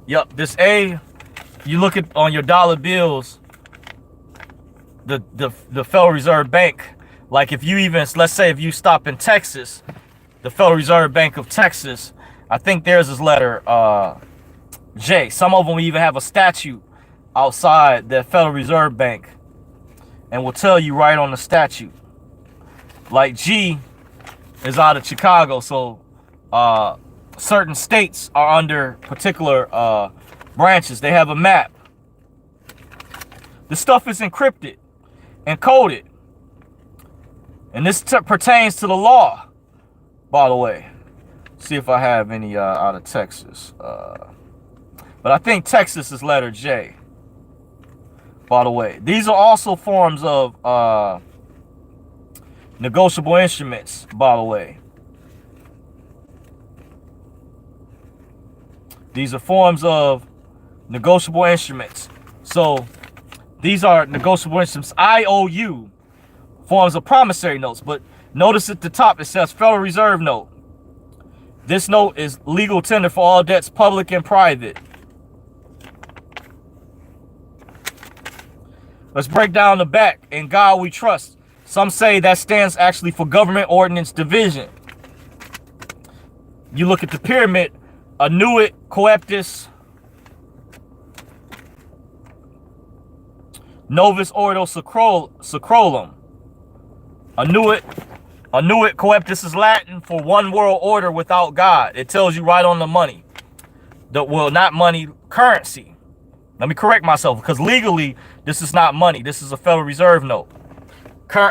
Yep, this A, you look at on your dollar bills, the Federal Reserve Bank, like if you even, let's say if you stop in Texas, the Federal Reserve Bank of Texas, I think theirs is letter J. Some of them even have a statue outside the Federal Reserve Bank and will tell you right on the statute. Like G is out of Chicago, so certain states are under particular branches. They have a map. This stuff is encrypted and coded, and this pertains to the law, by the way. See if I have any out of Texas, but I think Texas is letter J, by the way. These are also forms of negotiable instruments, by the way. These are forms of negotiable instruments. So these are negotiable instruments. IOU, forms of promissory notes. But notice at the top it says Federal Reserve note. This note is legal tender for all debts, public and private. Let's break down the back. In God we trust. Some say that stands actually for Government Ordnance Division. You look at the pyramid, Annuit Coeptis Novus Ordo Sacrorum. Annuit Coeptis is Latin for one world order without God. It tells you right on the money. Not money, currency. Let me correct myself, because legally this is not money. This is a Federal Reserve note.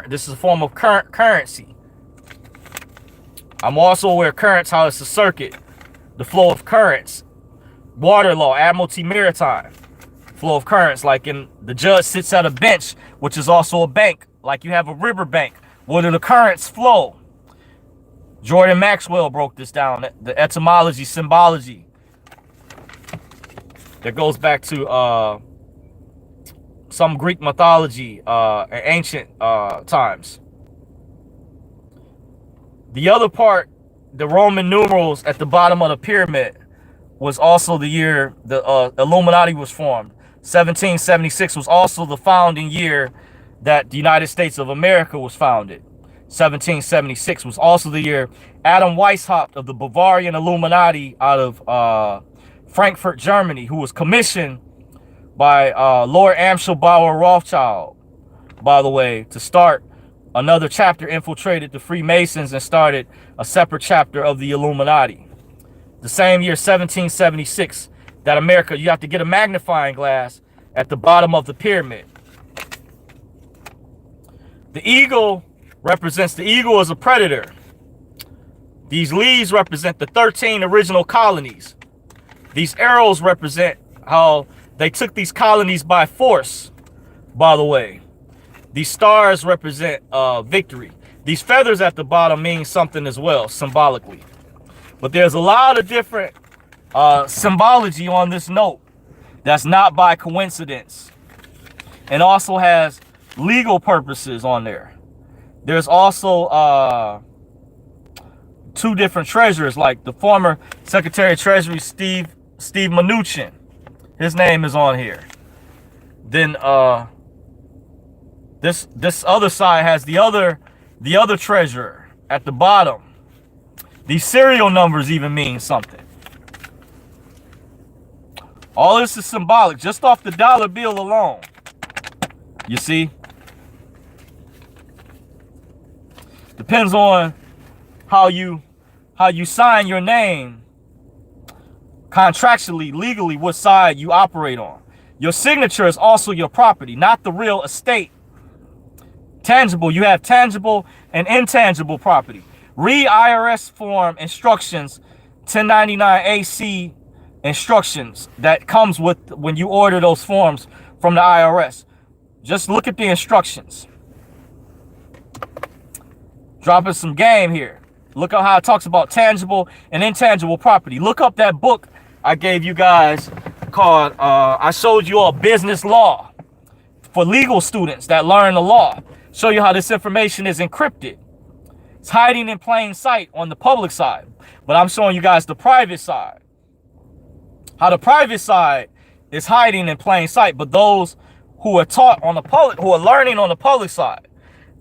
This is a form of currency. I'm also aware of currents, how it's a circuit. The flow of currents. Water law, Admiralty Maritime. Flow of currents, like in the judge sits at a bench, which is also a bank. Like you have a river bank. Where do the currents flow? Jordan Maxwell broke this down. The etymology, symbology. That goes back to some Greek mythology, ancient times. The other part, the Roman numerals at the bottom of the pyramid, was also the year the Illuminati was formed. 1776 was also the founding year that the United States of America was founded. 1776 was also the year Adam Weishaupt of the Bavarian Illuminati out of Frankfurt, Germany, who was commissioned by Lord Amschel Rothschild, by the way, to start another chapter, infiltrated the Freemasons and started a separate chapter of the Illuminati. The same year, 1776, that America, you have to get a magnifying glass at the bottom of the pyramid. The eagle represents, the eagle as a predator. These leaves represent the 13 original colonies. These arrows represent how they took these colonies by force, by the way. These stars represent victory. These feathers at the bottom mean something as well, symbolically. But there's a lot of different symbology on this note that's not by coincidence, and also has legal purposes on there. There's also two different treasurers, like the former Secretary of Treasury Steve Mnuchin. His name is on here. Then this other side has the other treasurer at the bottom. These serial numbers even mean something. All this is symbolic, just off the dollar bill alone. You see? Depends on how you sign your name contractually, legally, what side you operate on. Your signature is also your property, not the real estate. Tangible, you have tangible and intangible property. Read IRS form instructions, 1099 AC instructions that comes with when you order those forms from the IRS. Just look at the instructions. Dropping some game here. Look at how it talks about tangible and intangible property. Look up that book I gave you guys called, I showed you all business law for legal students that learn the law. Show you how this information is encrypted. It's hiding in plain sight on the public side, but I'm showing you guys the private side. How the private side is hiding in plain sight, but those who are taught on the public, who are learning on the public side,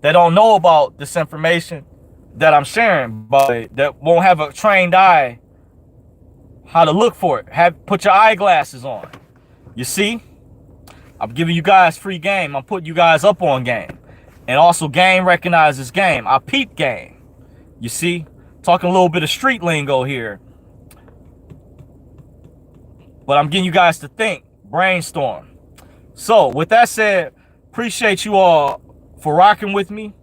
that don't know about this information that I'm sharing, but that won't have a trained eye how to look for it. Put your eyeglasses on. You see? I'm giving you guys free game. I'm putting you guys up on game. And also game recognizes game. I peep game. You see? Talking a little bit of street lingo here. But I'm getting you guys to think. Brainstorm. So with that said, appreciate you all for rocking with me.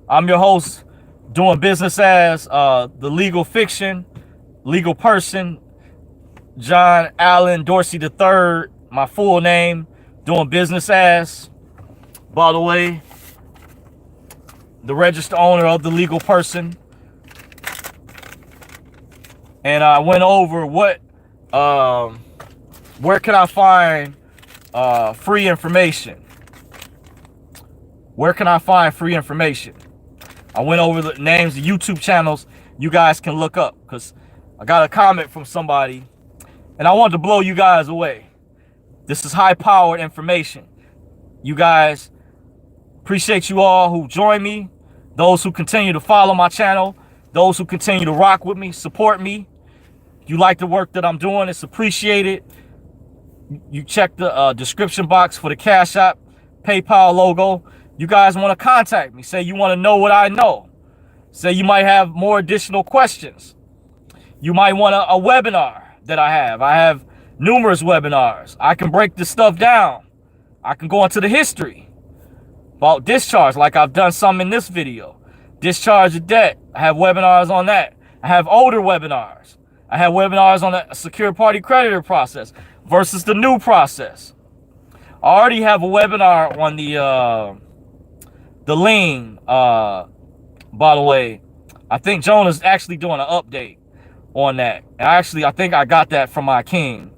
I'm your host, doing business as the legal fiction, legal person, John Allen Dorsey III, my full name, doing business as, by the way, the registered owner of the legal person. And I went over what, where can I find free information? Where can I find free information? I went over the names of YouTube channels you guys can look up, because I got a comment from somebody and I wanted to blow you guys away. This is high-powered information. You guys, appreciate you all who join me, those who continue to follow my channel, those who continue to rock with me, support me. You like the work that I'm doing, it's appreciated. You check the description box for the Cash App, PayPal logo. You guys want to contact me, say you want to know what I know. Say you might have more additional questions. You might want a webinar that I have. I have numerous webinars. I can break this stuff down. I can go into the history about discharge, like I've done some in this video. Discharge of debt. I have webinars on that. I have older webinars. I have webinars on the secure party creditor process versus the new process. I already have a webinar on the lien. By the way, I think Jonah's actually doing an update on that. Actually, I think I got that from my king.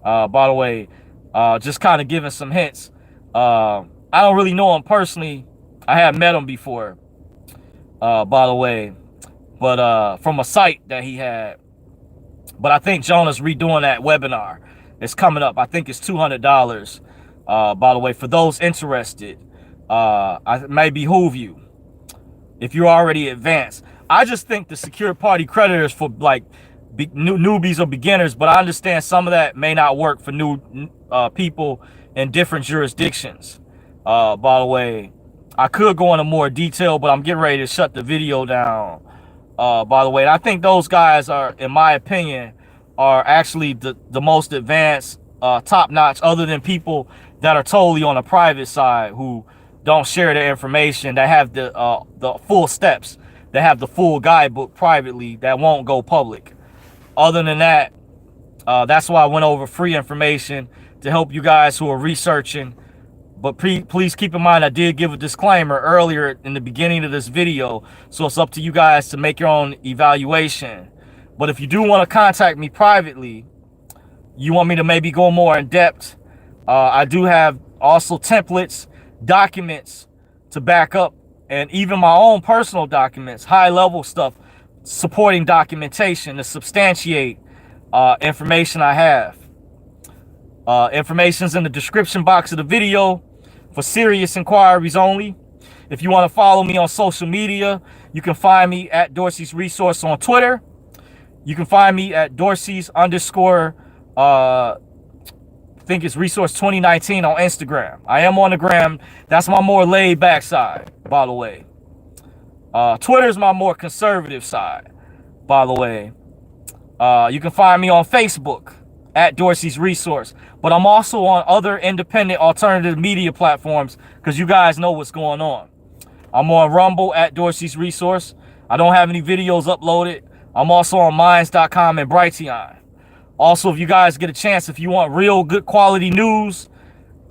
By the way, just kind of giving some hints. I don't really know him personally. I have met him before, by the way, but from a site that he had. But I think Jonah's redoing that webinar. It's coming up. I think it's $200. By the way, for those interested, I may behoove you. if you're already advanced. I just think the secured party creditors for like newbies or beginners, but I understand some of that may not work for new people in different jurisdictions. By the way, I could go into more detail, but I'm getting ready to shut the video down. By the way, and I think those guys are, in my opinion, are actually the most advanced, top-notch, other than people that are totally on the private side who don't share their information, that have the full steps, that have the full guidebook privately, that won't go public. Other than that, that's why I went over free information to help you guys who are researching. But please keep in mind, I did give a disclaimer earlier in the beginning of this video, so it's up to you guys to make your own evaluation. But if you do want to contact me privately, you want me to maybe go more in depth, I do have also templates, documents to back up, and even my own personal documents, high level stuff, supporting documentation to substantiate information I have. Information's in the description box of the video for serious inquiries only. If you want to follow me on social media, you can find me at Dorsey's Resource on Twitter. You can find me at Dorsey's _ I think it's Resource 2019 on Instagram. I am on the gram. That's my more laid back side, by the way. Twitter's my more conservative side, by the way. You can find me on Facebook at Dorsey's Resource, but I'm also on other independent alternative media platforms because you guys know what's going on. I'm on Rumble at Dorsey's Resource. I don't have any videos uploaded. I'm also on Minds.com and Brighteon. Also, if you guys get a chance, if you want real good quality news,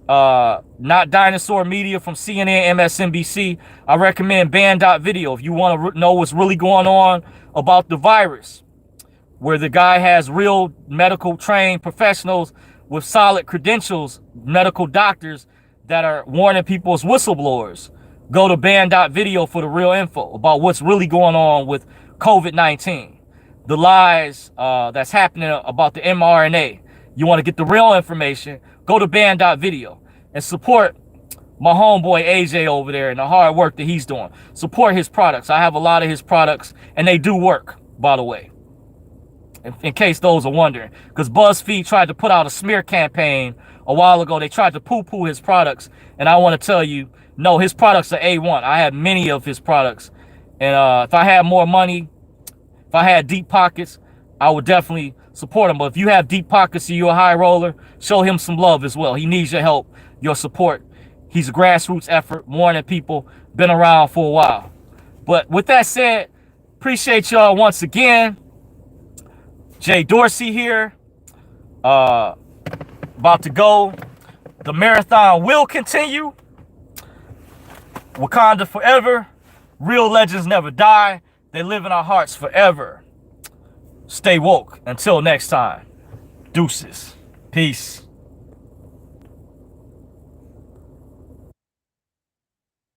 not dinosaur media from CNN, MSNBC, I recommend Band.video if you want to know what's really going on about the virus, where the guy has real medical trained professionals with solid credentials, medical doctors that are warning people as whistleblowers. Go to Band.video for the real info about what's really going on with COVID-19. The lies that's happening about the mRNA. You want to get the real information, go to Band.video and support my homeboy AJ over there and the hard work that he's doing. Support his products. I have a lot of his products and they do work, by the way. In case those are wondering, because BuzzFeed tried to put out a smear campaign a while ago. They tried to poo-poo his products, and I want to tell you, no, his products are A1. I have many of his products, and if I had more money, if I had deep pockets, I would definitely support him. But if you have deep pockets and you're a high roller, show him some love as well. He needs your help, your support. He's a grassroots effort, warning people, been around for a while. But with that said, appreciate y'all once again. Jay Dorsey here, about to go. The marathon will continue. Wakanda forever. Real legends never die. They live in our hearts forever. Stay woke. Until next time. Deuces. Peace.